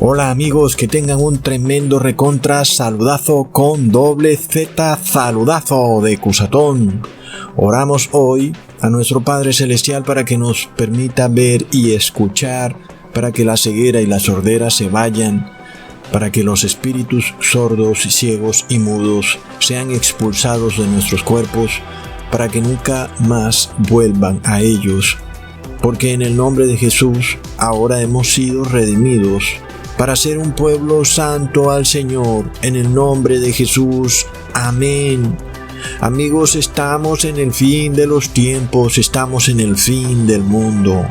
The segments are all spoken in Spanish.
Hola amigos, que tengan un tremendo recontra saludazo con doble Z, saludazo de Cusatón. Oramos hoy a nuestro Padre Celestial para que nos permita ver y escuchar, para que la ceguera y la sordera se vayan, para que los espíritus sordos, ciegos y mudos sean expulsados de nuestros cuerpos, para que nunca más vuelvan a ellos, porque en el nombre de Jesús ahora hemos sido redimidos para ser un pueblo santo al Señor, en el nombre de Jesús. Amén. Amigos, estamos en el fin de los tiempos, estamos en el fin del mundo.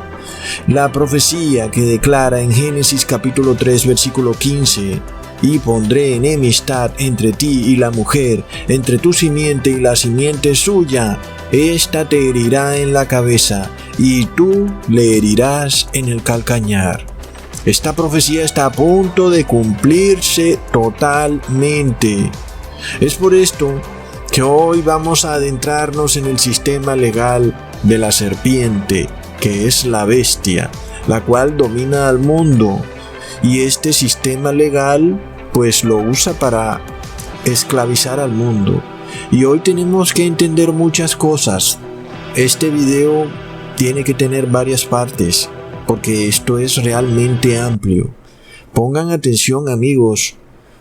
La profecía que declara en Génesis capítulo 3, versículo 15, y pondré enemistad entre ti y la mujer, entre tu simiente y la simiente suya. Esta te herirá en la cabeza, y tú le herirás en el calcañar. Esta profecía está a punto de cumplirse totalmente. Es por esto que hoy vamos a adentrarnos en el sistema legal de la serpiente, que es la bestia, la cual domina al mundo. Y este sistema legal, pues lo usa para esclavizar al mundo. Y hoy tenemos que entender muchas cosas. Este video tiene que tener varias partes, porque esto es realmente amplio. Pongan atención, amigos,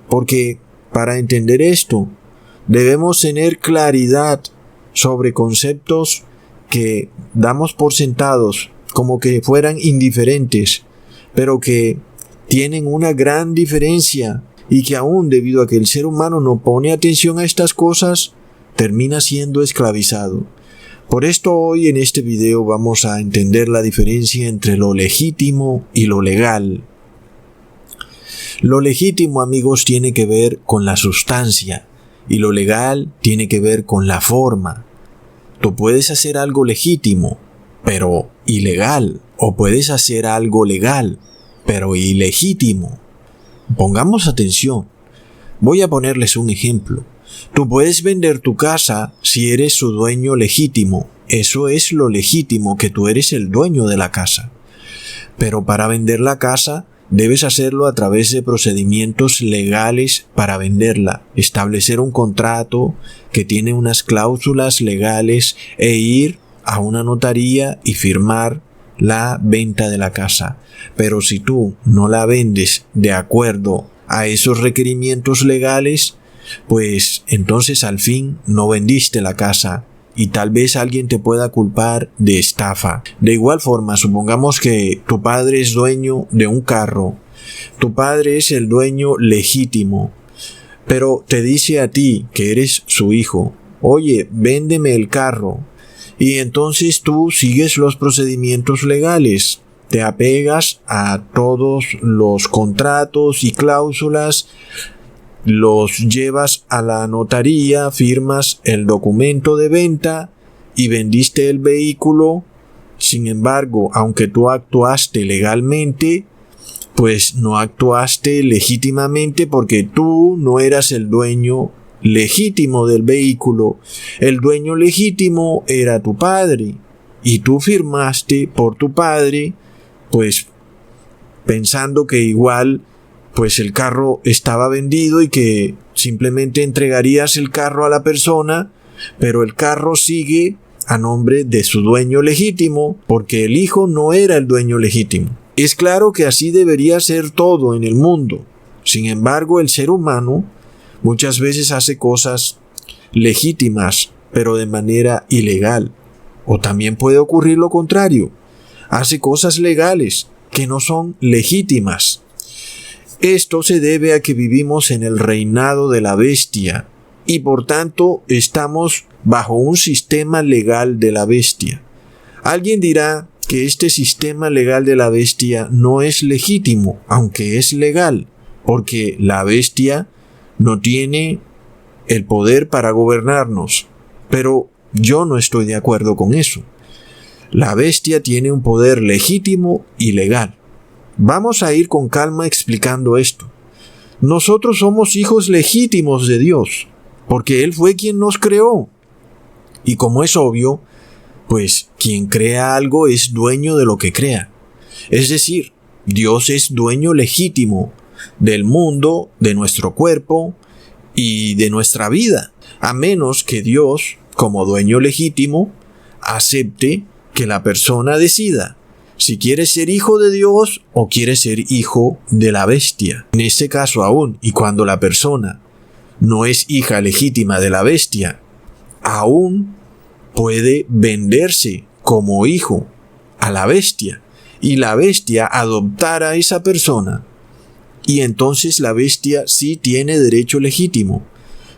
porque para entender esto debemos tener claridad sobre conceptos que damos por sentados como que fueran indiferentes, pero que tienen una gran diferencia y que aún debido a que el ser humano no pone atención a estas cosas, termina siendo esclavizado. Por esto hoy en este video vamos a entender la diferencia entre lo legítimo y lo legal. Lo legítimo, amigos, tiene que ver con la sustancia y lo legal tiene que ver con la forma. Tú puedes hacer algo legítimo, pero ilegal, o puedes hacer algo legal, pero ilegítimo. Pongamos atención. Voy a ponerles un ejemplo. Tú puedes vender tu casa si eres su dueño legítimo. Eso es lo legítimo, que tú eres el dueño de la casa. Pero para vender la casa, debes hacerlo a través de procedimientos legales para venderla. Establecer un contrato que tiene unas cláusulas legales e ir a una notaría y firmar la venta de la casa. Pero si tú no la vendes de acuerdo a esos requerimientos legales, pues entonces al fin no vendiste la casa y tal vez alguien te pueda culpar de estafa. De igual forma, supongamos que tu padre es dueño de un carro. Tu padre es el dueño legítimo, pero te dice a ti, que eres su hijo: oye, véndeme el carro. Y entonces tú sigues los procedimientos legales. Te apegas a todos los contratos y cláusulas, los llevas a la notaría, firmas el documento de venta y vendiste el vehículo. Sin embargo, aunque tú actuaste legalmente, pues no actuaste legítimamente, porque tú no eras el dueño legítimo del vehículo. El dueño legítimo era tu padre y tú firmaste por tu padre, pues pensando que igual pues el carro estaba vendido y que simplemente entregarías el carro a la persona, pero el carro sigue a nombre de su dueño legítimo, porque el hijo no era el dueño legítimo. Es claro que así debería ser todo en el mundo. Sin embargo, el ser humano muchas veces hace cosas legítimas, pero de manera ilegal. O también puede ocurrir lo contrario. Hace cosas legales que no son legítimas. Esto se debe a que vivimos en el reinado de la bestia y por tanto estamos bajo un sistema legal de la bestia. Alguien dirá que este sistema legal de la bestia no es legítimo, aunque es legal, porque la bestia no tiene el poder para gobernarnos. Pero yo no estoy de acuerdo con eso. La bestia tiene un poder legítimo y legal. Vamos a ir con calma explicando esto. Nosotros somos hijos legítimos de Dios, porque Él fue quien nos creó. Y como es obvio, pues quien crea algo es dueño de lo que crea. Es decir, Dios es dueño legítimo del mundo, de nuestro cuerpo y de nuestra vida, a menos que Dios, como dueño legítimo, acepte que la persona decida si quiere ser hijo de Dios o quiere ser hijo de la bestia. En este caso aún, y cuando la persona no es hija legítima de la bestia, aún puede venderse como hijo a la bestia y la bestia adoptar a esa persona, y entonces la bestia sí tiene derecho legítimo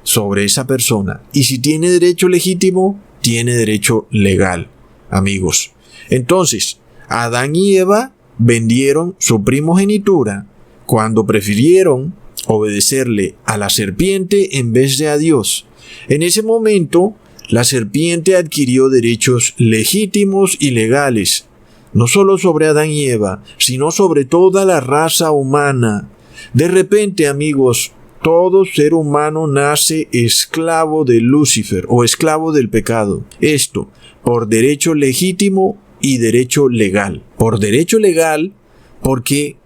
sobre esa persona, y si tiene derecho legítimo, tiene derecho legal, amigos. Entonces, Adán y Eva vendieron su primogenitura cuando prefirieron obedecerle a la serpiente en vez de a Dios. En ese momento, la serpiente adquirió derechos legítimos y legales, no solo sobre Adán y Eva, sino sobre toda la raza humana. De repente, amigos, todo ser humano nace esclavo de Lucifer o esclavo del pecado. Esto por derecho legítimo y derecho legal. Por derecho legal, porque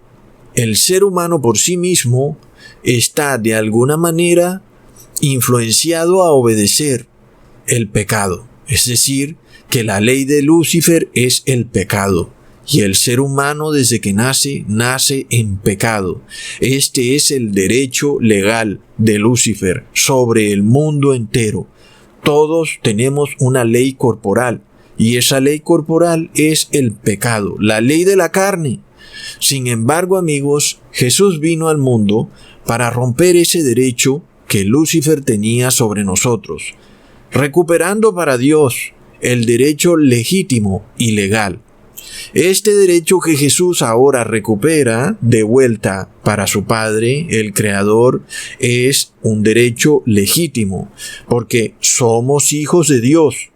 el ser humano por sí mismo está de alguna manera influenciado a obedecer el pecado. Es decir, que la ley de Lucifer es el pecado. Y el ser humano desde que nace en pecado. Este es el derecho legal de Lucifer sobre el mundo entero. Todos tenemos una ley corporal. Y esa ley corporal es el pecado, la ley de la carne. Sin embargo, amigos, Jesús vino al mundo para romper ese derecho que Lucifer tenía sobre nosotros, recuperando para Dios el derecho legítimo y legal. Este derecho que Jesús ahora recupera de vuelta para su Padre, el Creador, es un derecho legítimo, porque somos hijos de Dios.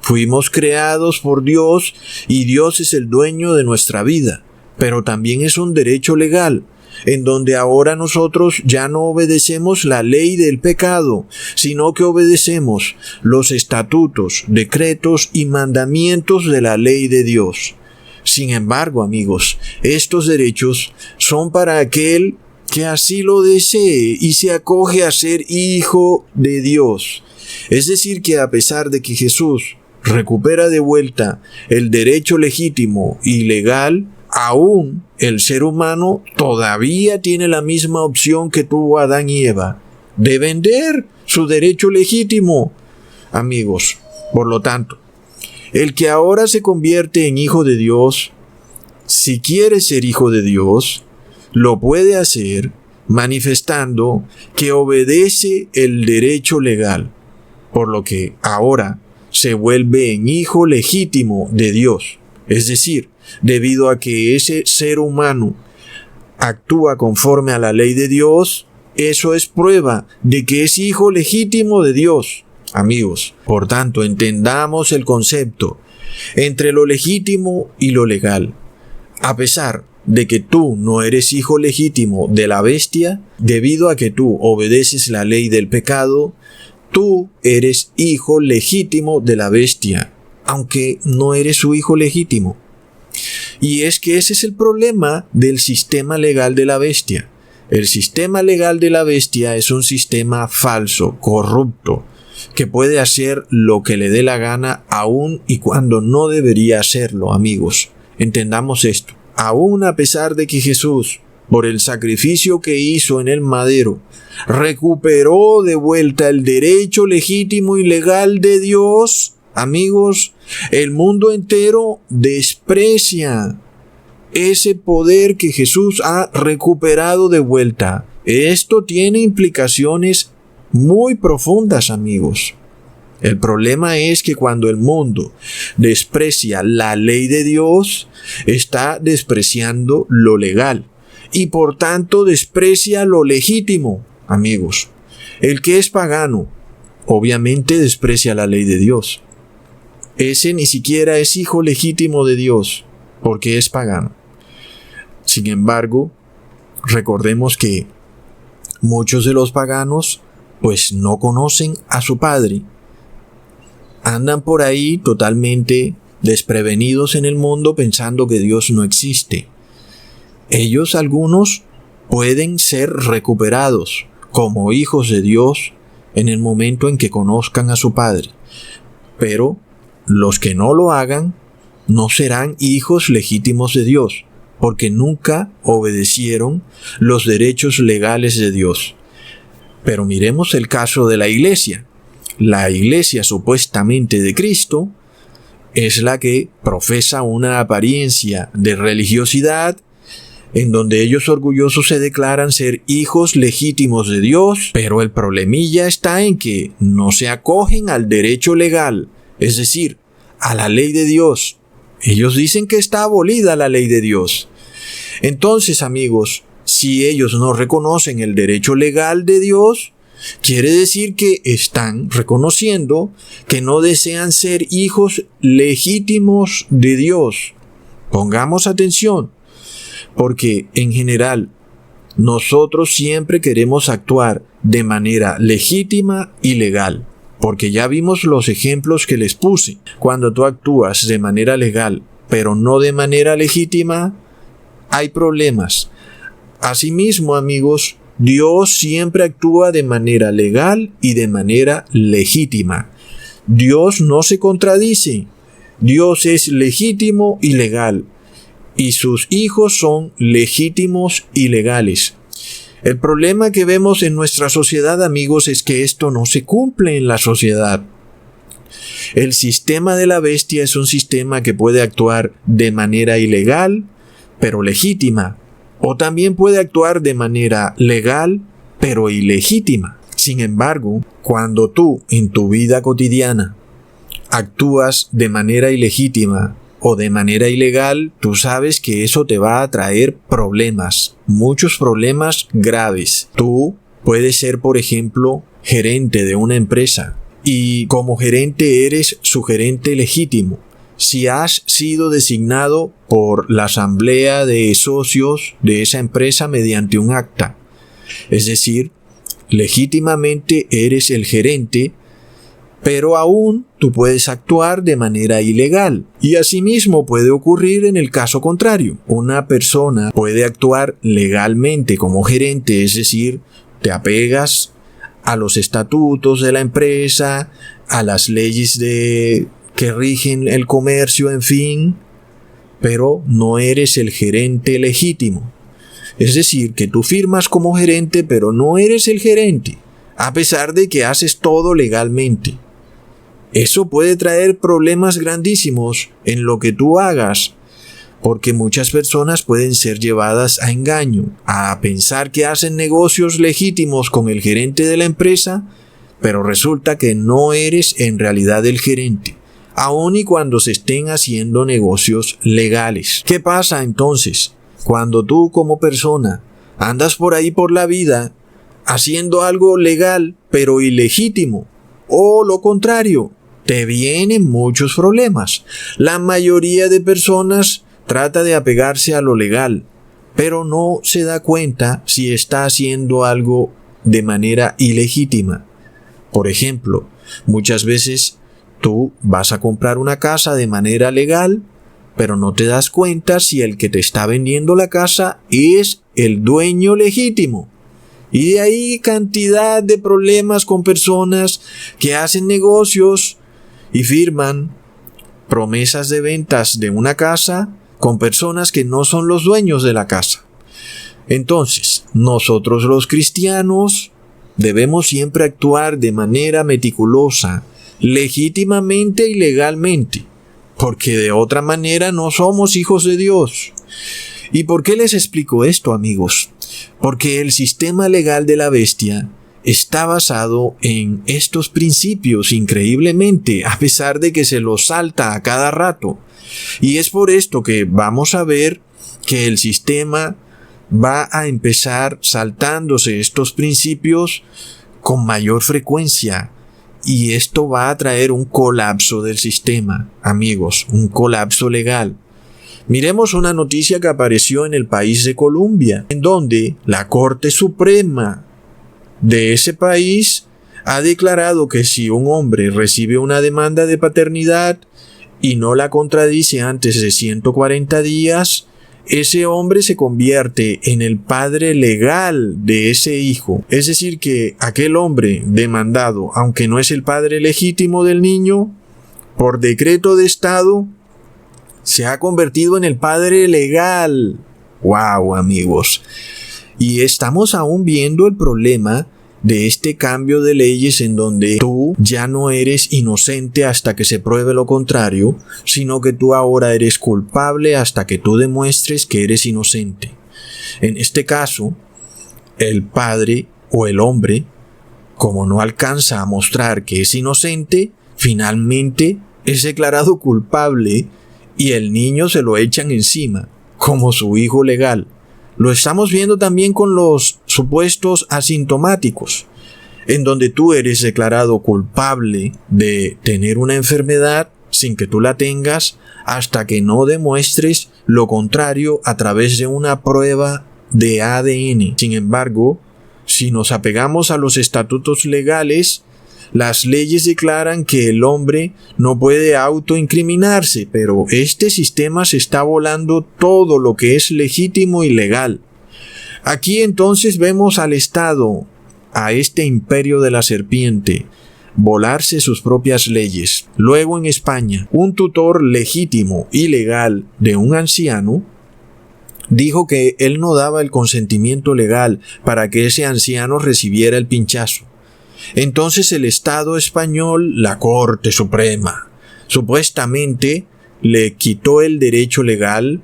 Fuimos creados por Dios y Dios es el dueño de nuestra vida, pero también es un derecho legal, en donde ahora nosotros ya no obedecemos la ley del pecado, sino que obedecemos los estatutos, decretos y mandamientos de la ley de Dios. Sin embargo, amigos, estos derechos son para aquel que así lo desee y se acoge a ser hijo de Dios. Es decir, que a pesar de que Jesús recupera de vuelta el derecho legítimo y legal, aún el ser humano todavía tiene la misma opción que tuvo Adán y Eva, de vender su derecho legítimo. Amigos, por lo tanto, el que ahora se convierte en hijo de Dios, si quiere ser hijo de Dios, lo puede hacer manifestando que obedece el derecho legal, por lo que ahora se vuelve en hijo legítimo de Dios. Es decir, debido a que ese ser humano actúa conforme a la ley de Dios, eso es prueba de que es hijo legítimo de Dios. Amigos, por tanto, entendamos el concepto entre lo legítimo y lo legal. A pesar de que tú no eres hijo legítimo de la bestia, debido a que tú obedeces la ley del pecado, tú eres hijo legítimo de la bestia, aunque no eres su hijo legítimo. Y es que ese es el problema del sistema legal de la bestia. El sistema legal de la bestia es un sistema falso, corrupto, que puede hacer lo que le dé la gana aún y cuando no debería hacerlo, amigos. Entendamos esto. Aún a pesar de que Jesús, por el sacrificio que hizo en el madero, recuperó de vuelta el derecho legítimo y legal de Dios, amigos, el mundo entero desprecia ese poder que Jesús ha recuperado de vuelta. Esto tiene implicaciones muy profundas, amigos. El problema es que cuando el mundo desprecia la ley de Dios, está despreciando lo legal y por tanto desprecia lo legítimo, amigos. El que es pagano, obviamente desprecia la ley de Dios. Ese ni siquiera es hijo legítimo de Dios, porque es pagano. Sin embargo, recordemos que muchos de los paganos pues no conocen a su Padre. Andan por ahí totalmente desprevenidos en el mundo pensando que Dios no existe. Ellos, algunos, pueden ser recuperados como hijos de Dios en el momento en que conozcan a su Padre. Pero los que no lo hagan no serán hijos legítimos de Dios, porque nunca obedecieron los derechos legales de Dios. Pero miremos el caso de la iglesia. La iglesia supuestamente de Cristo es la que profesa una apariencia de religiosidad, en donde ellos orgullosos se declaran ser hijos legítimos de Dios, pero el problemilla está en que no se acogen al derecho legal, es decir, a la ley de Dios. Ellos dicen que está abolida la ley de Dios. Entonces, amigos, si ellos no reconocen el derecho legal de Dios, quiere decir que están reconociendo que no desean ser hijos legítimos de Dios. Pongamos atención, porque en general nosotros siempre queremos actuar de manera legítima y legal, porque ya vimos los ejemplos que les puse. Cuando tú actúas de manera legal, pero no de manera legítima, hay problemas. Asimismo, amigos, Dios siempre actúa de manera legal y de manera legítima. Dios no se contradice. Dios es legítimo y legal, y sus hijos son legítimos y legales. El problema que vemos en nuestra sociedad, amigos, es que esto no se cumple en la sociedad. El sistema de la bestia es un sistema que puede actuar de manera ilegal, pero legítima, o también puede actuar de manera legal, pero ilegítima. Sin embargo, cuando tú en tu vida cotidiana actúas de manera ilegítima o de manera ilegal, tú sabes que eso te va a traer problemas, muchos problemas graves. Tú puedes ser, por ejemplo, gerente de una empresa y como gerente eres su gerente legítimo. Si has sido designado por la asamblea de socios de esa empresa mediante un acta, es decir, legítimamente eres el gerente, pero aún tú puedes actuar de manera ilegal. Y asimismo puede ocurrir en el caso contrario. Una persona puede actuar legalmente como gerente, es decir, te apegas a los estatutos de la empresa, a las leyes que rigen el comercio, en fin, pero no eres el gerente legítimo. Es decir, que tú firmas como gerente, pero no eres el gerente, a pesar de que haces todo legalmente. Eso puede traer problemas grandísimos en lo que tú hagas, porque muchas personas pueden ser llevadas a engaño, a pensar que hacen negocios legítimos con el gerente de la empresa, pero resulta que no eres en realidad el gerente, aun y cuando se estén haciendo negocios legales. ¿Qué pasa entonces cuando tú como persona andas por ahí por la vida haciendo algo legal pero ilegítimo? O lo contrario, te vienen muchos problemas. La mayoría de personas trata de apegarse a lo legal, pero no se da cuenta si está haciendo algo de manera ilegítima. Por ejemplo, muchas veces tú vas a comprar una casa de manera legal, pero no te das cuenta si el que te está vendiendo la casa es el dueño legítimo. Y de ahí cantidad de problemas con personas que hacen negocios y firman promesas de ventas de una casa con personas que no son los dueños de la casa. Entonces, nosotros los cristianos debemos siempre actuar de manera meticulosa, legítimamente y legalmente, porque de otra manera no somos hijos de Dios. ¿Y por qué les explico esto, amigos? Porque el sistema legal de la bestia está basado en estos principios increíblemente, a pesar de que se los salta a cada rato. Y es por esto que vamos a ver que el sistema va a empezar saltándose estos principios con mayor frecuencia. Y esto va a traer un colapso del sistema, amigos, un colapso legal. Miremos una noticia que apareció en el país de Colombia, en donde la Corte Suprema de ese país ha declarado que si un hombre recibe una demanda de paternidad y no la contradice antes de 140 días, ese hombre se convierte en el padre legal de ese hijo. Es decir, que aquel hombre demandado, aunque no es el padre legítimo del niño, por decreto de Estado, se ha convertido en el padre legal. ¡Wow, amigos! Y estamos aún viendo el problema de este cambio de leyes en donde tú ya no eres inocente hasta que se pruebe lo contrario, sino que tú ahora eres culpable hasta que tú demuestres que eres inocente. En este caso, el padre o el hombre, como no alcanza a mostrar que es inocente, finalmente es declarado culpable y el niño se lo echan encima, como su hijo legal. Lo estamos viendo también con los supuestos asintomáticos, en donde tú eres declarado culpable de tener una enfermedad sin que tú la tengas hasta que no demuestres lo contrario a través de una prueba de ADN. Sin embargo, si nos apegamos a los estatutos legales, las leyes declaran que el hombre no puede autoincriminarse, pero este sistema se está volando todo lo que es legítimo y legal. Aquí entonces vemos al Estado, a este imperio de la serpiente, volarse sus propias leyes. Luego en España, un tutor legítimo y legal de un anciano dijo que él no daba el consentimiento legal para que ese anciano recibiera el pinchazo. Entonces el Estado español, la Corte Suprema, supuestamente le quitó el derecho legal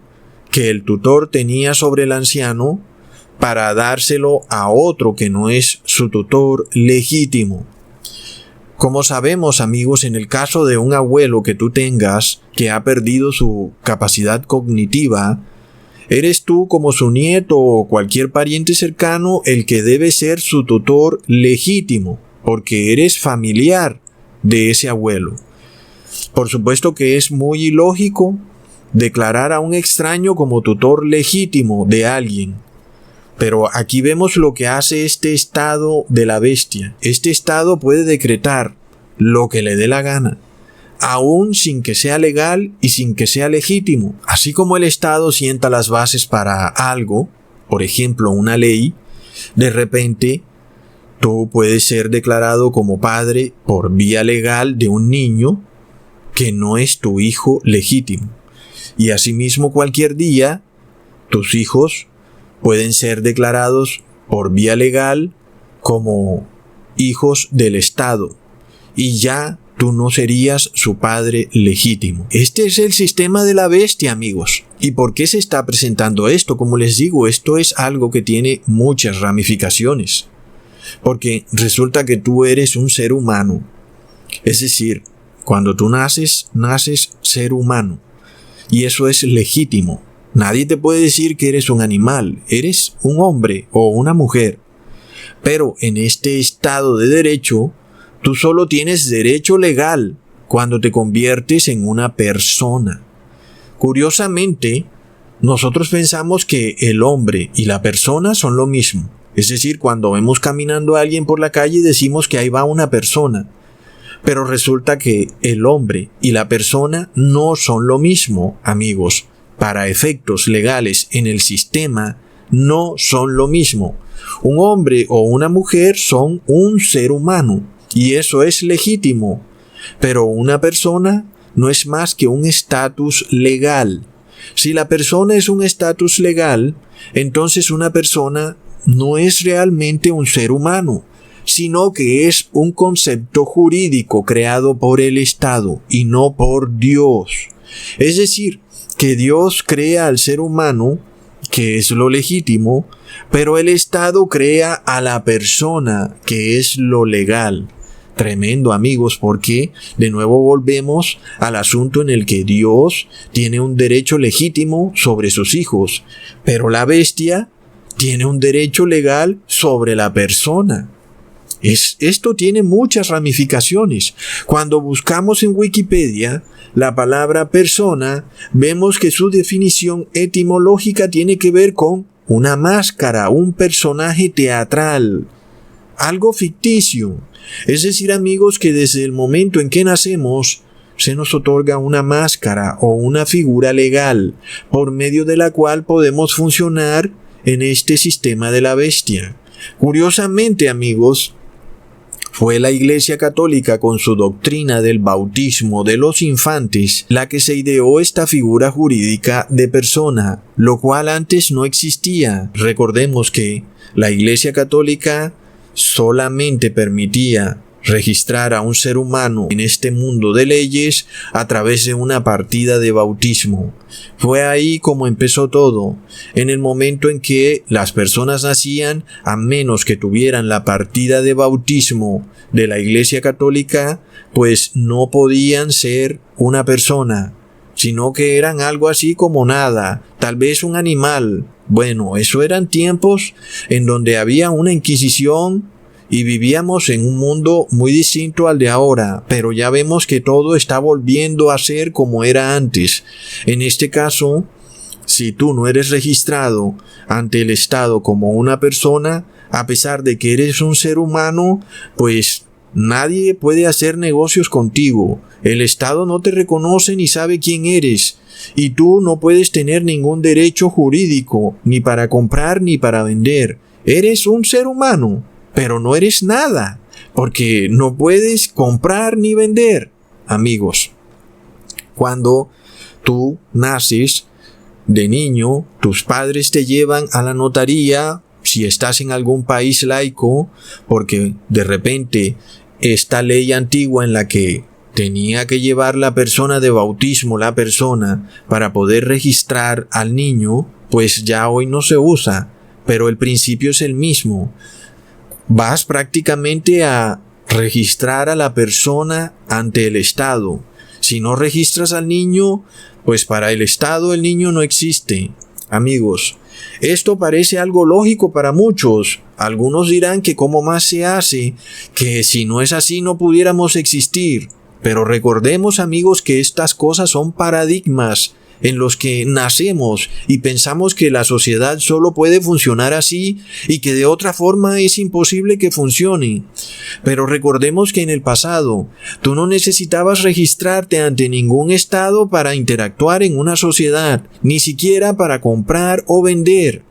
que el tutor tenía sobre el anciano para dárselo a otro que no es su tutor legítimo. Como sabemos, amigos, en el caso de un abuelo que tú tengas que ha perdido su capacidad cognitiva, eres tú como su nieto o cualquier pariente cercano el que debe ser su tutor legítimo, porque eres familiar de ese abuelo. Por supuesto que es muy ilógico declarar a un extraño como tutor legítimo de alguien. Pero aquí vemos lo que hace este estado de la bestia. Este estado puede decretar lo que le dé la gana, aún sin que sea legal y sin que sea legítimo. Así como el Estado sienta las bases para algo, por ejemplo una ley, de repente tú puedes ser declarado como padre por vía legal de un niño que no es tu hijo legítimo. Y asimismo cualquier día tus hijos pueden ser declarados por vía legal como hijos del Estado. Y ya tú no serías su padre legítimo. Este es el sistema de la bestia, amigos. ¿Y por qué se está presentando esto? Como les digo, esto es algo que tiene muchas ramificaciones. Porque resulta que tú eres un ser humano. Es decir, cuando tú naces ser humano. Y eso es legítimo. Nadie te puede decir que eres un animal. Eres un hombre o una mujer. Pero en este estado de derecho, tú solo tienes derecho legal cuando te conviertes en una persona. Curiosamente, nosotros pensamos que el hombre y la persona son lo mismo. Es decir, cuando vemos caminando a alguien por la calle decimos que ahí va una persona. Pero resulta que el hombre y la persona no son lo mismo, amigos. Para efectos legales en el sistema no son lo mismo. Un hombre o una mujer son un ser humano. Y eso es legítimo, pero una persona no es más que un estatus legal. Si la persona es un estatus legal, entonces una persona no es realmente un ser humano, sino que es un concepto jurídico creado por el Estado y no por Dios. Es decir, que Dios crea al ser humano, que es lo legítimo, pero el Estado crea a la persona, que es lo legal. Tremendo, amigos, porque de nuevo volvemos al asunto en el que Dios tiene un derecho legítimo sobre sus hijos, pero la bestia tiene un derecho legal sobre la persona. Esto tiene muchas ramificaciones. Cuando buscamos en Wikipedia la palabra persona, vemos que su definición etimológica tiene que ver con una máscara, un personaje teatral, algo ficticio. Es decir, amigos, que desde el momento en que nacemos, se nos otorga una máscara o una figura legal por medio de la cual podemos funcionar en este sistema de la bestia. Curiosamente, amigos, fue la Iglesia Católica con su doctrina del bautismo de los infantes la que se ideó esta figura jurídica de persona, lo cual antes no existía. Recordemos que la Iglesia Católica solamente permitía registrar a un ser humano en este mundo de leyes a través de una partida de bautismo. Fue ahí como empezó todo. En el momento en que las personas nacían, a menos que tuvieran la partida de bautismo de la Iglesia Católica, pues no podían ser una persona, sino que eran algo así como nada, tal vez un animal. Bueno, eso eran tiempos en donde había una inquisición y vivíamos en un mundo muy distinto al de ahora, pero ya vemos que todo está volviendo a ser como era antes. En este caso, si tú no eres registrado ante el Estado como una persona, a pesar de que eres un ser humano, pues nadie puede hacer negocios contigo. El Estado no te reconoce ni sabe quién eres, y tú no puedes tener ningún derecho jurídico, ni para comprar ni para vender. Eres un ser humano, pero no eres nada, porque no puedes comprar ni vender. Amigos, cuando tú naces de niño, tus padres te llevan a la notaría, si estás en algún país laico, porque de repente esta ley antigua en la que tenía que llevar la persona de bautismo, la persona, para poder registrar al niño, pues ya hoy no se usa, pero el principio es el mismo. Vas prácticamente a registrar a la persona ante el Estado. Si no registras al niño, pues para el Estado el niño no existe. Amigos, esto parece algo lógico para muchos. Algunos dirán que cómo más se hace, que si no es así no pudiéramos existir. Pero recordemos, amigos, que estas cosas son paradigmas en los que nacemos y pensamos que la sociedad solo puede funcionar así y que de otra forma es imposible que funcione. Pero recordemos que en el pasado tú no necesitabas registrarte ante ningún estado para interactuar en una sociedad, ni siquiera para comprar o vender.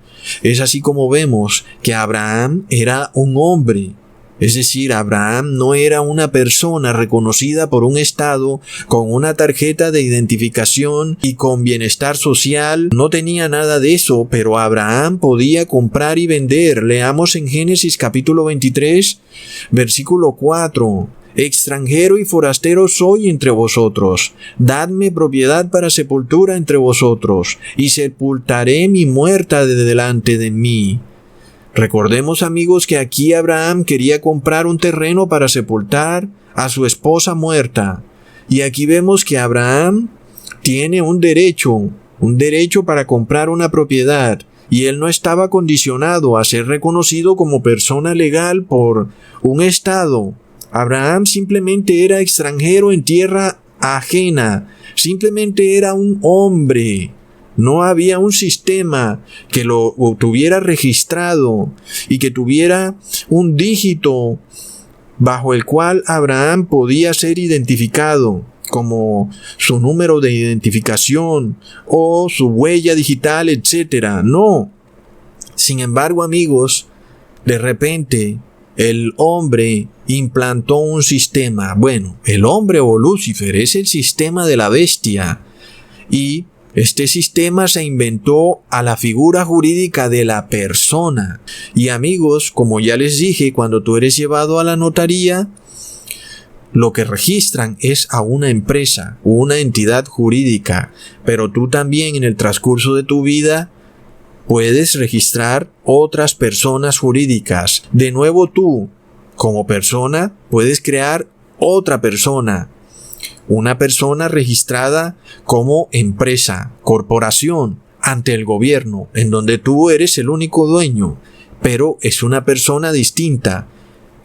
Es así como vemos que Abraham era un hombre. Es decir, Abraham no era una persona reconocida por un estado con una tarjeta de identificación y con bienestar social. No tenía nada de eso, pero Abraham podía comprar y vender. Leamos en Génesis capítulo 23, versículo 4. Extranjero y forastero soy entre vosotros. Dadme propiedad para sepultura entre vosotros, y sepultaré mi muerta de delante de mí. Recordemos, amigos, que aquí Abraham quería comprar un terreno para sepultar a su esposa muerta. Y aquí vemos que Abraham tiene un derecho para comprar una propiedad. Y él no estaba condicionado a ser reconocido como persona legal por un estado. Abraham simplemente era extranjero en tierra ajena. Simplemente era un hombre. No había un sistema que lo tuviera registrado y que tuviera un dígito bajo el cual Abraham podía ser identificado, como su número de identificación o su huella digital, etc. No. Sin embargo, amigos, de repente el hombre implantó un sistema. Bueno, el hombre o Lucifer es el sistema de la bestia, y este sistema se inventó a la figura jurídica de la persona. Y amigos, como ya les dije, cuando tú eres llevado a la notaría, lo que registran es a una empresa, una entidad jurídica. Pero tú también en el transcurso de tu vida puedes registrar otras personas jurídicas. De nuevo tú, como persona, puedes crear otra persona. Una persona registrada como empresa, corporación, ante el gobierno, en donde tú eres el único dueño, pero es una persona distinta,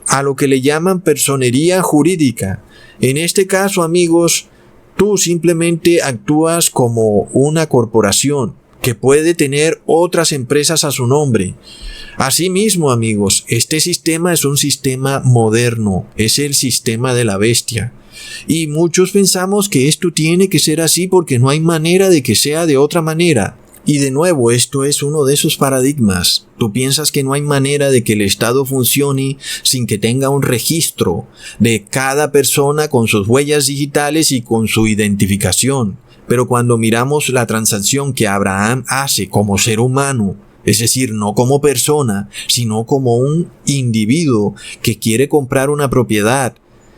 a lo que le llaman personería jurídica. En este caso, amigos, tú simplemente actúas como una corporación que puede tener otras empresas a su nombre. Asimismo, amigos, este sistema es un sistema moderno, es el sistema de la bestia. Y muchos pensamos que esto tiene que ser así porque no hay manera de que sea de otra manera. Y de nuevo, esto es uno de esos paradigmas. Tú piensas que no hay manera de que el Estado funcione sin que tenga un registro de cada persona con sus huellas digitales y con su identificación. Pero cuando miramos la transacción que Abraham hace como ser humano, es decir, no como persona, sino como un individuo que quiere comprar una propiedad,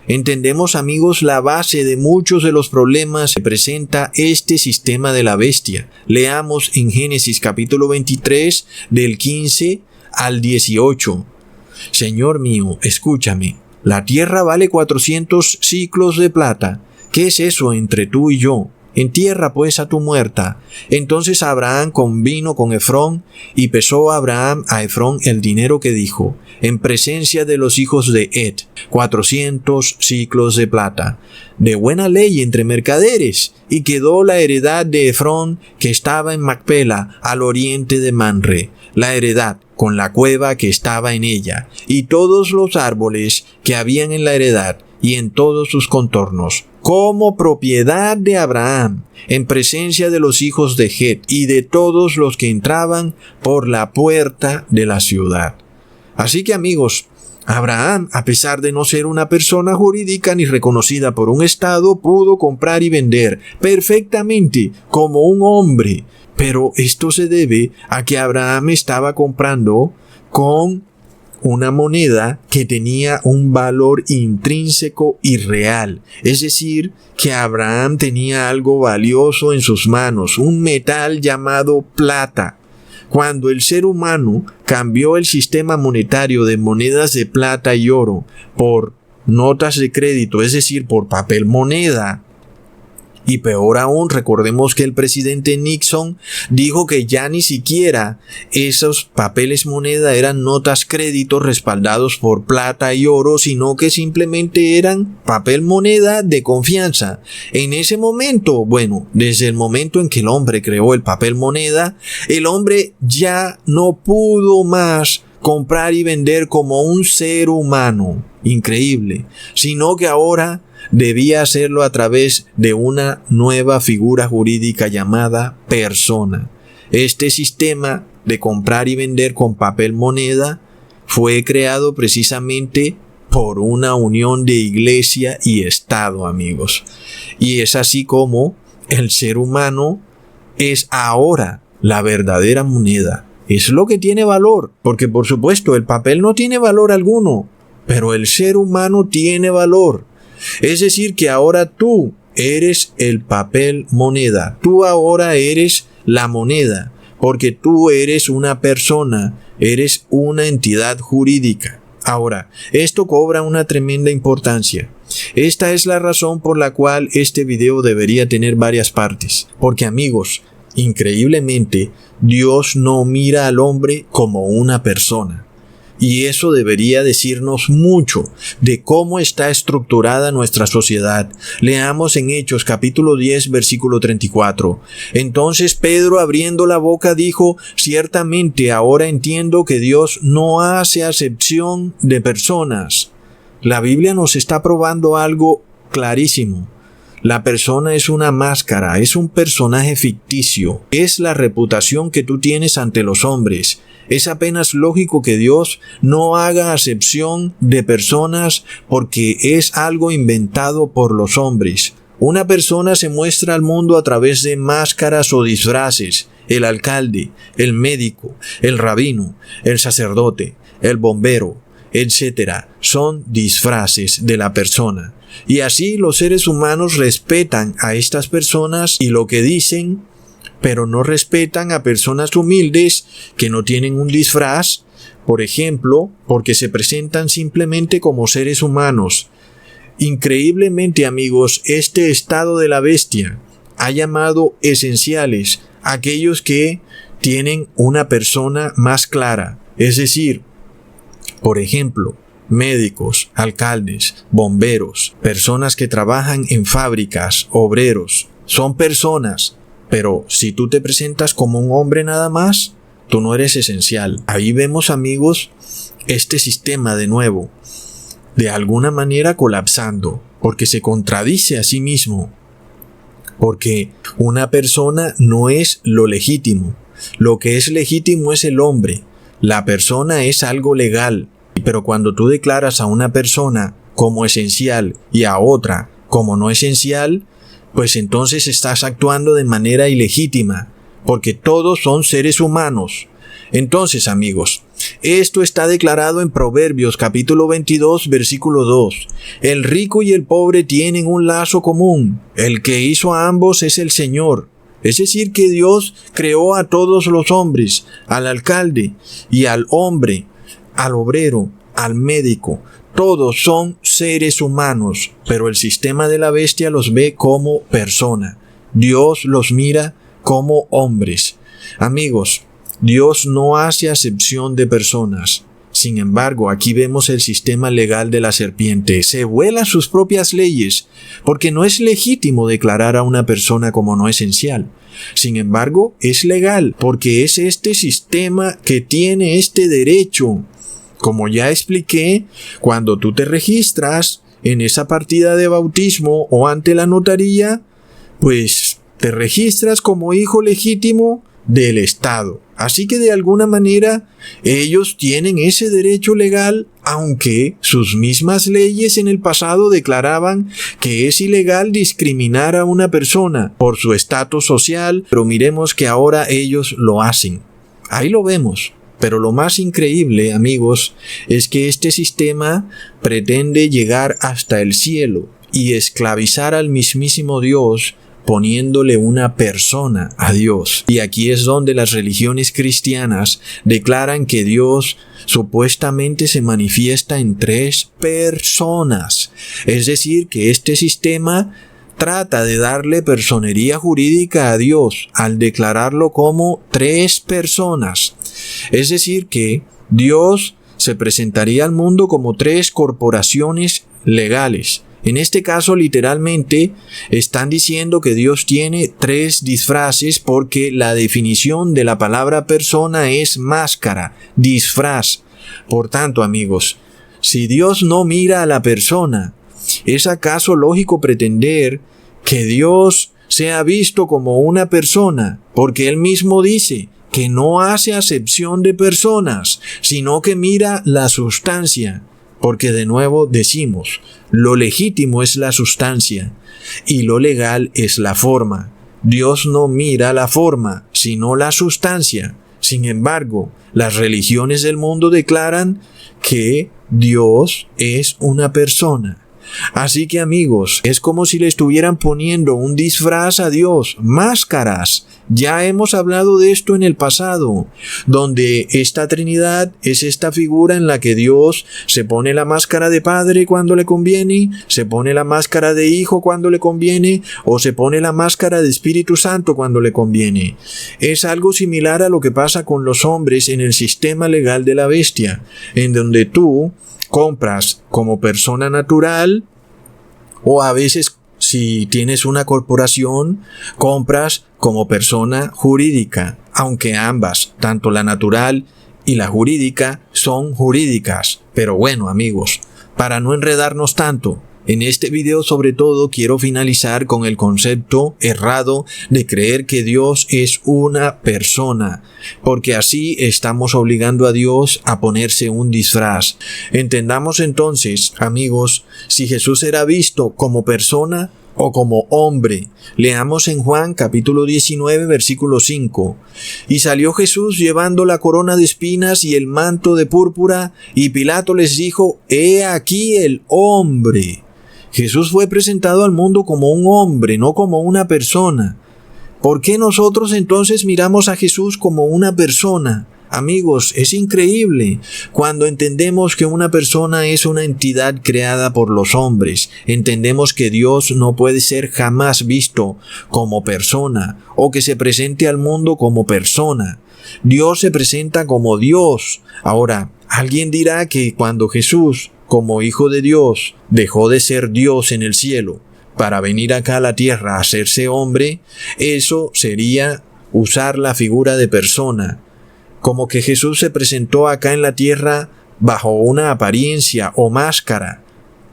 entendemos, amigos, la base de muchos de los problemas que presenta este sistema de la bestia. Leamos en Génesis capítulo 23, del 15 al 18. Señor mío, escúchame. La tierra vale 400 siclos de plata. ¿Qué es eso entre tú y yo? Entierra pues a tu muerta. Entonces Abraham convino con Efrón, y pesó Abraham a Efrón el dinero que dijo, en presencia de los hijos de Het, 400 siclos de plata, de buena ley entre mercaderes, y quedó la heredad de Efrón que estaba en Macpela, al oriente de Manre, la heredad con la cueva que estaba en ella, y todos los árboles que habían en la heredad, y en todos sus contornos, como propiedad de Abraham, en presencia de los hijos de Het y de todos los que entraban por la puerta de la ciudad. Así que, amigos, Abraham, a pesar de no ser una persona jurídica ni reconocida por un Estado, pudo comprar y vender perfectamente como un hombre. Pero esto se debe a que Abraham estaba comprando con una moneda que tenía un valor intrínseco y real. Es decir, que Abraham tenía algo valioso en sus manos, un metal llamado plata. Cuando el ser humano cambió el sistema monetario de monedas de plata y oro por notas de crédito, es decir, por papel moneda, y peor aún, recordemos que el presidente Nixon dijo que ya ni siquiera esos papeles moneda eran notas crédito respaldados por plata y oro, sino que simplemente eran papel moneda de confianza. En ese momento, bueno, desde el momento en que el hombre creó el papel moneda, el hombre ya no pudo más comprar y vender como un ser humano. Increíble. Sino que ahora debía hacerlo a través de una nueva figura jurídica llamada persona. Este sistema de comprar y vender con papel moneda fue creado precisamente por una unión de iglesia y Estado, amigos. Y es así como el ser humano es ahora la verdadera moneda. Es lo que tiene valor, porque por supuesto el papel no tiene valor alguno, pero el ser humano tiene valor. Es decir, que ahora tú eres el papel moneda. Tú ahora eres la moneda, porque tú eres una persona, eres una entidad jurídica. Ahora, esto cobra una tremenda importancia. Esta es la razón por la cual este video debería tener varias partes. Porque, amigos, increíblemente, Dios no mira al hombre como una persona. Y eso debería decirnos mucho de cómo está estructurada nuestra sociedad. Leamos en Hechos capítulo 10 versículo 34. Entonces Pedro, abriendo la boca, dijo: ciertamente ahora entiendo que Dios no hace acepción de personas. La Biblia nos está probando algo clarísimo. La persona es una máscara, es un personaje ficticio, es la reputación que tú tienes ante los hombres. Es apenas lógico que Dios no haga acepción de personas porque es algo inventado por los hombres. Una persona se muestra al mundo a través de máscaras o disfraces. El alcalde, el médico, el rabino, el sacerdote, el bombero, etc. son disfraces de la persona. Y así los seres humanos respetan a estas personas y lo que dicen, pero no respetan a personas humildes que no tienen un disfraz, por ejemplo, porque se presentan simplemente como seres humanos. Increíblemente, amigos, este estado de la bestia ha llamado esenciales a aquellos que tienen una persona más clara, es decir, por ejemplo, médicos, alcaldes, bomberos, personas que trabajan en fábricas, obreros, son personas. Pero si tú te presentas como un hombre nada más, tú no eres esencial. Ahí vemos, amigos, este sistema de nuevo, de alguna manera colapsando. porque se contradice a sí mismo. Porque una persona no es lo legítimo. Lo que es legítimo es el hombre. La persona es algo legal. Pero cuando tú declaras a una persona como esencial y a otra como no esencial, pues entonces estás actuando de manera ilegítima, porque todos son seres humanos. Entonces, amigos, esto está declarado en Proverbios capítulo 22, versículo 2. El rico y el pobre tienen un lazo común. El que hizo a ambos es el Señor. Es decir, que Dios creó a todos los hombres, al alcalde y al hombre, al obrero, al médico. Todos son seres humanos, pero el sistema de la bestia los ve como persona. Dios los mira como hombres. Amigos, Dios no hace acepción de personas. Sin embargo, aquí vemos el sistema legal de la serpiente. Se vuela sus propias leyes, porque no es legítimo declarar a una persona como no esencial. Sin embargo, es legal, porque es este sistema que tiene este derecho. Como ya expliqué, cuando tú te registras en esa partida de bautismo o ante la notaría, pues te registras como hijo legítimo del Estado. Así que de alguna manera ellos tienen ese derecho legal, aunque sus mismas leyes en el pasado declaraban que es ilegal discriminar a una persona por su estatus social, pero miremos que ahora ellos lo hacen. Ahí lo vemos. Pero lo más increíble, amigos, es que este sistema pretende llegar hasta el cielo y esclavizar al mismísimo Dios, poniéndole una persona a Dios. Y aquí es donde las religiones cristianas declaran que Dios supuestamente se manifiesta en 3 personas. Es decir, que este sistema trata de darle personería jurídica a Dios al declararlo como 3 personas. Es decir, que Dios se presentaría al mundo como 3 corporaciones legales. En este caso, literalmente, están diciendo que Dios tiene 3 disfraces porque la definición de la palabra persona es máscara, disfraz. Por tanto, amigos, si Dios no mira a la persona, ¿es acaso lógico pretender que Dios sea visto como una persona? Porque Él mismo dice que no hace acepción de personas, sino que mira la sustancia. Porque de nuevo decimos, lo legítimo es la sustancia y lo legal es la forma. Dios no mira la forma, sino la sustancia. Sin embargo, las religiones del mundo declaran que Dios es una persona. Así que, amigos, es como si le estuvieran poniendo un disfraz a Dios, máscaras. Ya hemos hablado de esto en el pasado, donde esta Trinidad es esta figura en la que Dios se pone la máscara de Padre cuando le conviene, se pone la máscara de Hijo cuando le conviene, o se pone la máscara de Espíritu Santo cuando le conviene. Es algo similar a lo que pasa con los hombres en el sistema legal de la bestia, en donde tú compras como persona natural, o a veces si tienes una corporación, compras como persona jurídica, aunque ambas, tanto la natural y la jurídica, son jurídicas. Pero bueno, amigos, para no enredarnos tanto, en este video sobre todo quiero finalizar con el concepto errado de creer que Dios es una persona, porque así estamos obligando a Dios a ponerse un disfraz. Entendamos entonces, amigos, si Jesús era visto como persona o como hombre. Leamos en Juan capítulo 19 versículo 5. Y salió Jesús llevando la corona de espinas y el manto de púrpura, y Pilato les dijo: He aquí el hombre. Jesús fue presentado al mundo como un hombre, no como una persona. ¿Por qué nosotros entonces miramos a Jesús como una persona? Amigos, es increíble cuando entendemos que una persona es una entidad creada por los hombres. Entendemos que Dios no puede ser jamás visto como persona o que se presente al mundo como persona. Dios se presenta como Dios. Ahora, alguien dirá que cuando Jesús, como Hijo de Dios, dejó de ser Dios en el cielo para venir acá a la tierra a hacerse hombre, eso sería usar la figura de persona. Como que Jesús se presentó acá en la tierra bajo una apariencia o máscara.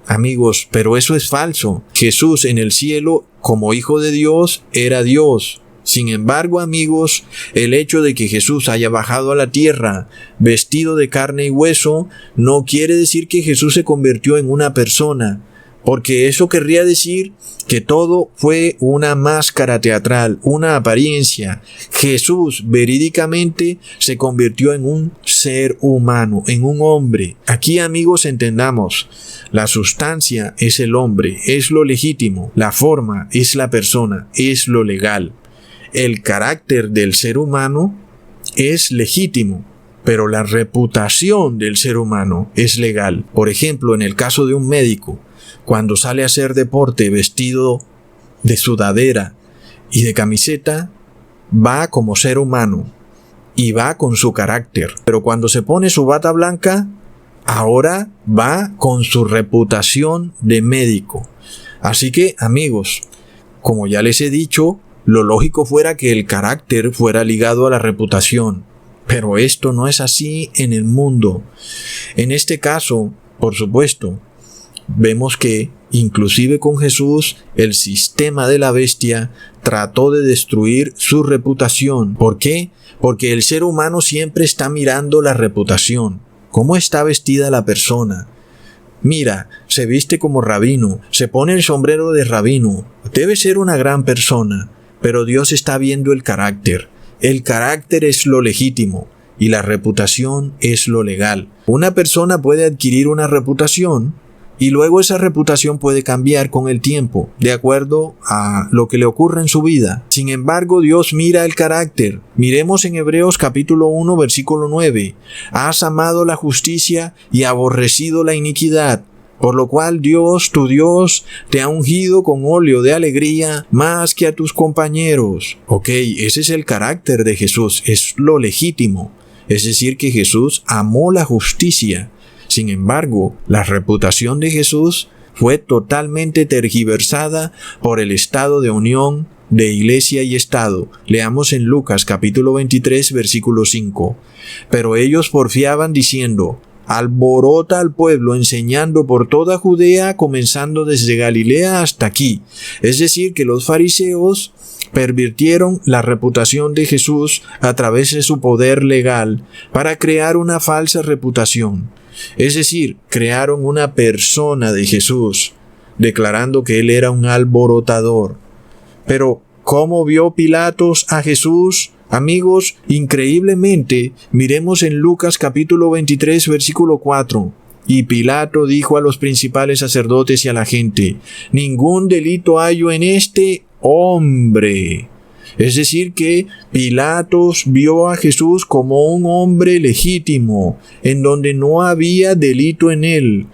Amigos, pero eso es falso. Jesús en el cielo, como Hijo de Dios, era Dios. Sin embargo, amigos, el hecho de que Jesús haya bajado a la tierra vestido de carne y hueso no quiere decir que Jesús se convirtió en una persona, porque eso querría decir que todo fue una máscara teatral, una apariencia. Jesús verídicamente se convirtió en un ser humano, en un hombre. Aquí, amigos, entendamos, la sustancia es el hombre, es lo legítimo, la forma es la persona, es lo legal. El carácter del ser humano es legítimo, pero la reputación del ser humano es legal. Por ejemplo, en el caso de un médico, cuando sale a hacer deporte vestido de sudadera y de camiseta, va como ser humano y va con su carácter. Pero cuando se pone su bata blanca, ahora va con su reputación de médico. Así que, amigos, como ya les he dicho, lo lógico fuera que el carácter fuera ligado a la reputación, pero esto no es así en el mundo. En este caso, por supuesto, vemos que, inclusive con Jesús, el sistema de la bestia trató de destruir su reputación. ¿Por qué? Porque el ser humano siempre está mirando la reputación. ¿Cómo está vestida la persona? Mira, se viste como rabino, se pone el sombrero de rabino. Debe ser una gran persona. Pero Dios está viendo el carácter. El carácter es lo legítimo y la reputación es lo legal. Una persona puede adquirir una reputación y luego esa reputación puede cambiar con el tiempo, de acuerdo a lo que le ocurre en su vida. Sin embargo, Dios mira el carácter. Miremos en Hebreos capítulo 1, versículo 9. Has amado la justicia y aborrecido la iniquidad. Por lo cual Dios, tu Dios, te ha ungido con óleo de alegría más que a tus compañeros. Ok, ese es el carácter de Jesús, es lo legítimo. Es decir, que Jesús amó la justicia. Sin embargo, la reputación de Jesús fue totalmente tergiversada por el estado de unión de iglesia y estado. Leamos en Lucas capítulo 23, versículo 5. Pero ellos porfiaban diciendo: alborota al pueblo enseñando por toda Judea, comenzando desde Galilea hasta aquí. Es decir, que los fariseos pervirtieron la reputación de Jesús a través de su poder legal para crear una falsa reputación. Es decir, crearon una persona de Jesús, declarando que él era un alborotador. Pero, ¿cómo vio Pilatos a Jesús? Amigos, increíblemente, miremos en Lucas capítulo 23, versículo 4. Y Pilato dijo a los principales sacerdotes y a la gente: ningún delito hallo en este hombre. Es decir, que Pilatos vio a Jesús como un hombre legítimo, en donde no había delito en él.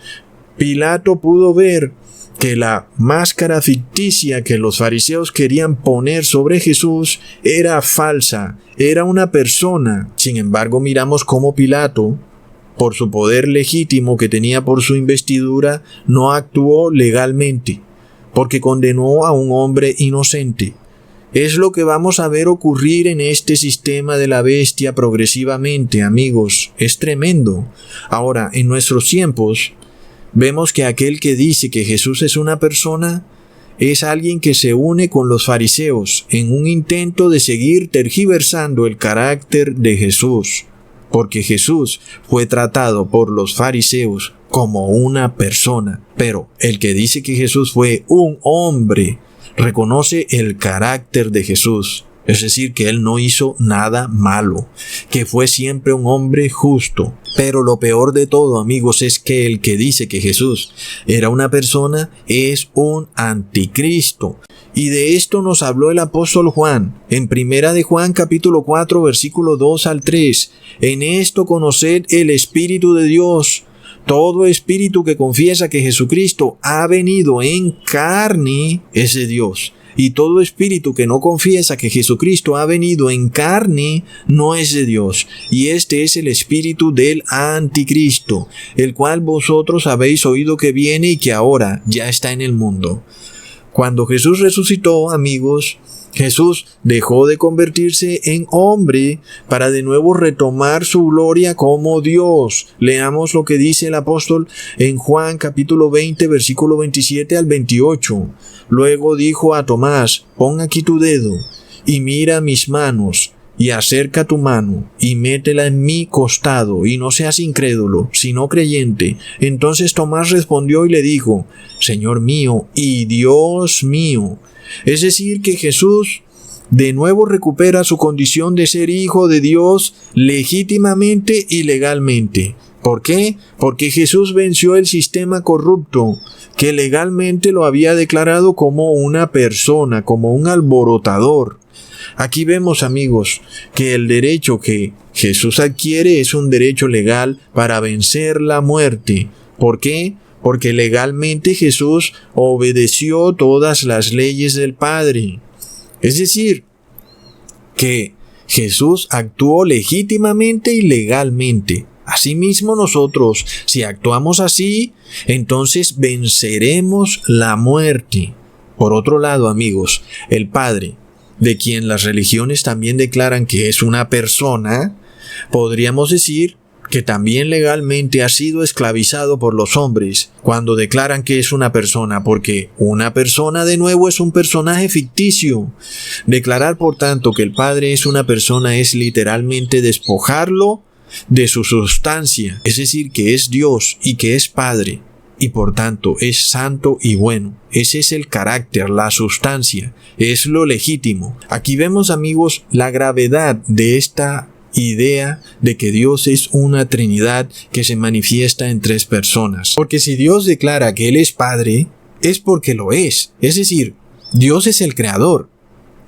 Pilato pudo ver que la máscara ficticia que los fariseos querían poner sobre Jesús era falsa, era una persona. Sin embargo, miramos cómo Pilato, por su poder legítimo que tenía por su investidura, no actuó legalmente, porque condenó a un hombre inocente. Es lo que vamos a ver ocurrir en este sistema de la bestia progresivamente, amigos. Es tremendo. Ahora, en nuestros tiempos, vemos que aquel que dice que Jesús es una persona es alguien que se une con los fariseos en un intento de seguir tergiversando el carácter de Jesús, porque Jesús fue tratado por los fariseos como una persona, pero el que dice que Jesús fue un hombre reconoce el carácter de Jesús. Es decir, que él no hizo nada malo, que fue siempre un hombre justo. Pero lo peor de todo, amigos, es que el que dice que Jesús era una persona es un anticristo. Y de esto nos habló el apóstol Juan, en Primera de Juan capítulo 4, versículo 2 al 3. En esto conoced el Espíritu de Dios. Todo espíritu que confiesa que Jesucristo ha venido en carne es de Dios. Y todo espíritu que no confiesa que Jesucristo ha venido en carne no es de Dios. Y este es el espíritu del anticristo, el cual vosotros habéis oído que viene y que ahora ya está en el mundo. Cuando Jesús resucitó, amigos, Jesús dejó de convertirse en hombre para de nuevo retomar su gloria como Dios. Leamos lo que dice el apóstol en Juan capítulo 20, versículo 27 al 28. Luego dijo a Tomás: pon aquí tu dedo y mira mis manos, y acerca tu mano y métela en mi costado, y no seas incrédulo, sino creyente. Entonces Tomás respondió y le dijo: Señor mío y Dios mío. Es decir, que Jesús de nuevo recupera su condición de ser hijo de Dios legítimamente y legalmente. ¿Por qué? Porque Jesús venció el sistema corrupto que legalmente lo había declarado como una persona, como un alborotador. Aquí vemos, amigos, que el derecho que Jesús adquiere es un derecho legal para vencer la muerte. ¿Por qué? Porque legalmente Jesús obedeció todas las leyes del Padre. Es decir, que Jesús actuó legítimamente y legalmente. Asimismo nosotros, si actuamos así, entonces venceremos la muerte. Por otro lado, amigos, el Padre, de quien las religiones también declaran que es una persona, podríamos decir que también legalmente ha sido esclavizado por los hombres cuando declaran que es una persona, porque una persona de nuevo es un personaje ficticio. Declarar, por tanto, que el Padre es una persona es literalmente despojarlo de su sustancia, es decir, que es Dios y que es Padre, y por tanto es santo y bueno. Ese es el carácter, la sustancia, es lo legítimo. Aquí vemos, amigos, la gravedad de esta idea de que Dios es una Trinidad que se manifiesta en tres personas. Porque si Dios declara que Él es Padre, es porque lo es. Es decir, Dios es el Creador.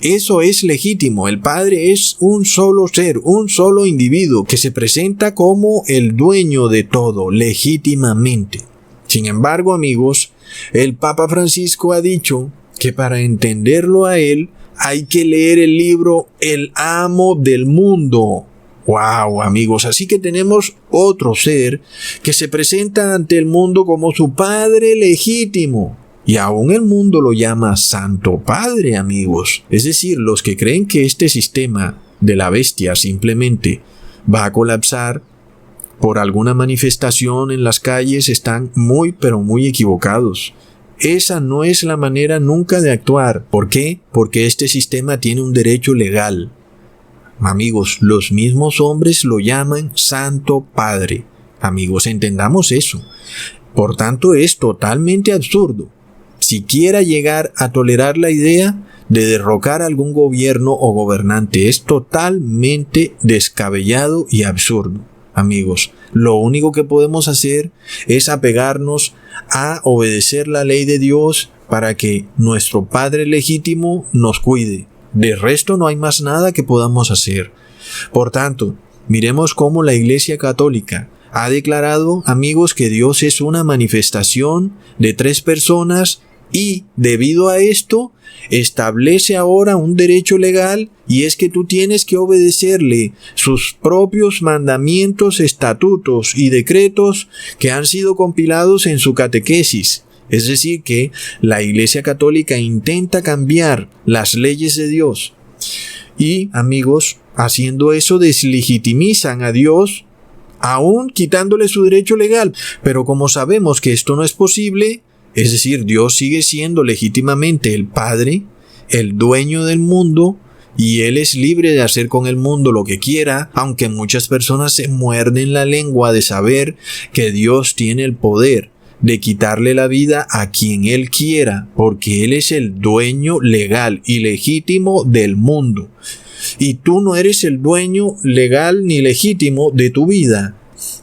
Eso es legítimo. El Padre es un solo ser, un solo individuo que se presenta como el dueño de todo, legítimamente. Sin embargo, amigos, el Papa Francisco ha dicho que para entenderlo a Él hay que leer el libro El amo del mundo. ¡Wow, amigos! Así que tenemos otro ser que se presenta ante el mundo como su Padre legítimo. Y aún el mundo lo llama Santo Padre, amigos. Es decir, los que creen que este sistema de la bestia simplemente va a colapsar por alguna manifestación en las calles están muy, pero muy equivocados. Esa no es la manera nunca de actuar. ¿Por qué? Porque este sistema tiene un derecho legal. Amigos, los mismos hombres lo llaman Santo Padre. Amigos, entendamos eso. Por tanto, es totalmente absurdo siquiera llegar a tolerar la idea de derrocar a algún gobierno o gobernante. Es totalmente descabellado y absurdo. Amigos, lo único que podemos hacer es apegarnos a obedecer la ley de Dios para que nuestro Padre legítimo nos cuide. De resto no hay más nada que podamos hacer. Por tanto, miremos cómo la Iglesia Católica ha declarado, amigos, que Dios es una manifestación de tres personas y, debido a esto, establece ahora un derecho legal, y es que tú tienes que obedecerle sus propios mandamientos, estatutos y decretos que han sido compilados en su catequesis. Es decir, que la Iglesia Católica intenta cambiar las leyes de Dios. Y, amigos, haciendo eso deslegitimizan a Dios, aún quitándole su derecho legal. Pero como sabemos que esto no es posible, es decir, Dios sigue siendo legítimamente el Padre, el dueño del mundo, y Él es libre de hacer con el mundo lo que quiera, aunque muchas personas se muerden la lengua de saber que Dios tiene el poder de quitarle la vida a quien Él quiera, porque Él es el dueño legal y legítimo del mundo. Y tú no eres el dueño legal ni legítimo de tu vida,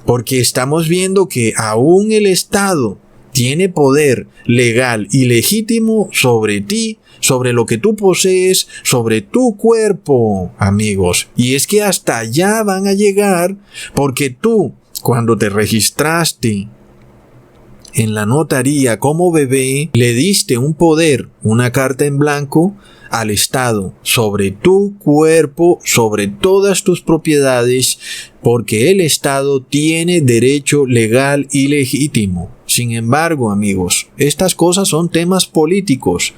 porque estamos viendo que aún el Estado tiene poder legal y legítimo sobre ti, sobre lo que tú posees, sobre tu cuerpo, amigos. Y es que hasta allá van a llegar, porque tú, cuando te registraste en la notaría como bebé, le diste un poder, una carta en blanco, al Estado sobre tu cuerpo, sobre todas tus propiedades, porque el Estado tiene derecho legal y legítimo. Sin embargo, amigos, estas cosas son temas políticos.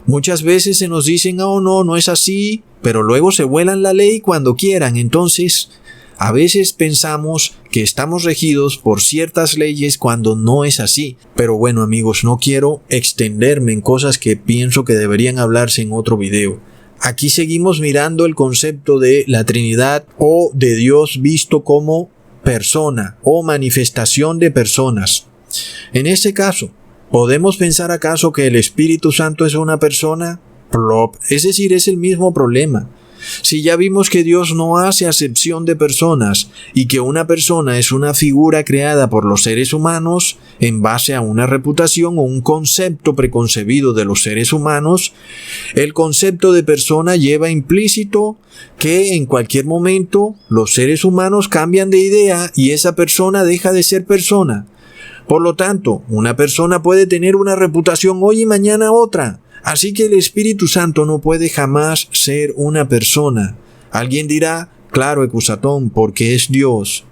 Muchas veces se nos dicen, oh no, no es así, pero luego se vuelan la ley cuando quieran. Entonces, a veces pensamos que estamos regidos por ciertas leyes cuando no es así. Pero bueno, amigos, no quiero extenderme en cosas que pienso que deberían hablarse en otro video. Aquí seguimos mirando el concepto de la Trinidad o de Dios visto como persona o manifestación de personas. En este caso, ¿podemos pensar acaso que el Espíritu Santo es una persona? Plop. Es decir, es el mismo problema. Si ya vimos que Dios no hace acepción de personas y que una persona es una figura creada por los seres humanos en base a una reputación o un concepto preconcebido de los seres humanos, el concepto de persona lleva implícito que en cualquier momento los seres humanos cambian de idea y esa persona deja de ser persona. Por lo tanto, una persona puede tener una reputación hoy y mañana otra. Así que el Espíritu Santo no puede jamás ser una persona. Alguien dirá, claro, Ecusatón, porque es Dios.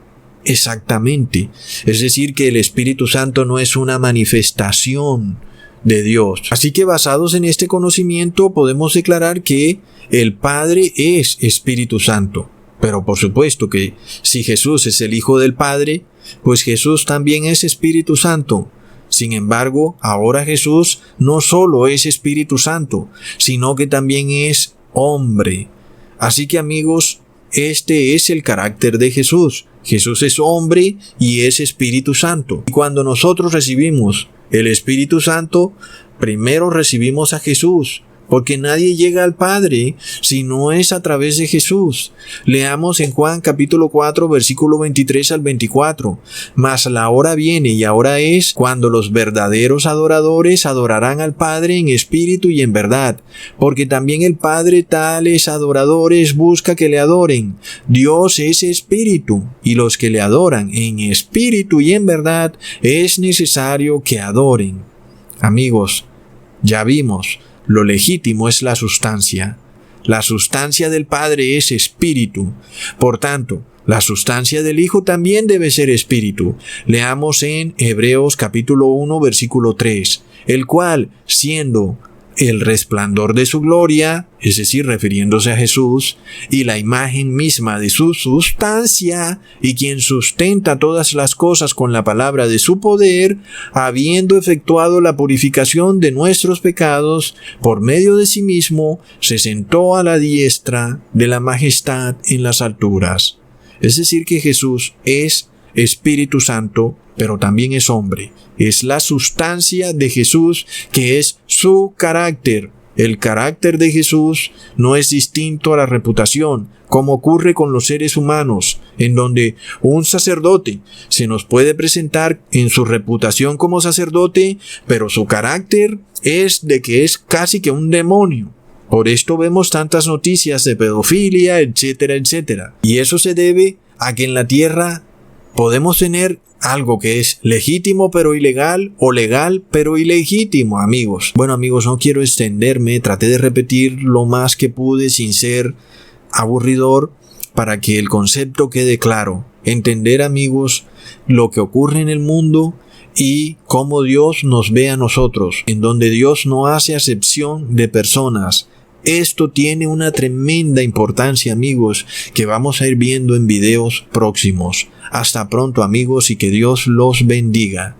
Exactamente. Es decir, que el Espíritu Santo no es una manifestación de Dios. Así que basados en este conocimiento podemos declarar que el Padre es Espíritu Santo. Pero por supuesto que si Jesús es el Hijo del Padre, pues Jesús también es Espíritu Santo. Sin embargo, ahora Jesús no solo es Espíritu Santo, sino que también es hombre. Así que amigos, este es el carácter de Jesús. Jesús es hombre y es Espíritu Santo. Y cuando nosotros recibimos el Espíritu Santo, primero recibimos a Jesús. Porque nadie llega al Padre si no es a través de Jesús. Leamos en Juan capítulo 4 versículo 23 al 24. Mas la hora viene y ahora es cuando los verdaderos adoradores adorarán al Padre en espíritu y en verdad. Porque también el Padre tales adoradores busca que le adoren. Dios es espíritu y los que le adoran en espíritu y en verdad es necesario que adoren. Amigos, ya vimos. Lo legítimo es la sustancia. La sustancia del Padre es espíritu. Por tanto, la sustancia del Hijo también debe ser espíritu. Leamos en Hebreos capítulo 1 versículo 3, el cual, siendo el resplandor de su gloria, es decir, refiriéndose a Jesús, y la imagen misma de su sustancia, y quien sustenta todas las cosas con la palabra de su poder, habiendo efectuado la purificación de nuestros pecados, por medio de sí mismo, se sentó a la diestra de la majestad en las alturas. Es decir, que Jesús es Espíritu Santo, pero también es hombre. Es la sustancia de Jesús, que es su carácter. El carácter de Jesús no es distinto a la reputación, como ocurre con los seres humanos, en donde un sacerdote se nos puede presentar en su reputación como sacerdote, pero su carácter es de que es casi que un demonio. Por esto vemos tantas noticias de pedofilia, etcétera, etcétera. Y eso se debe a que en la tierra podemos tener algo que es legítimo pero ilegal o legal pero ilegítimo, amigos. Bueno, amigos, no quiero extenderme, traté de repetir lo más que pude sin ser aburridor para que el concepto quede claro. Entender, amigos, lo que ocurre en el mundo y cómo Dios nos ve a nosotros, en donde Dios no hace acepción de personas. Esto tiene una tremenda importancia, amigos, que vamos a ir viendo en videos próximos. Hasta pronto, amigos, y que Dios los bendiga.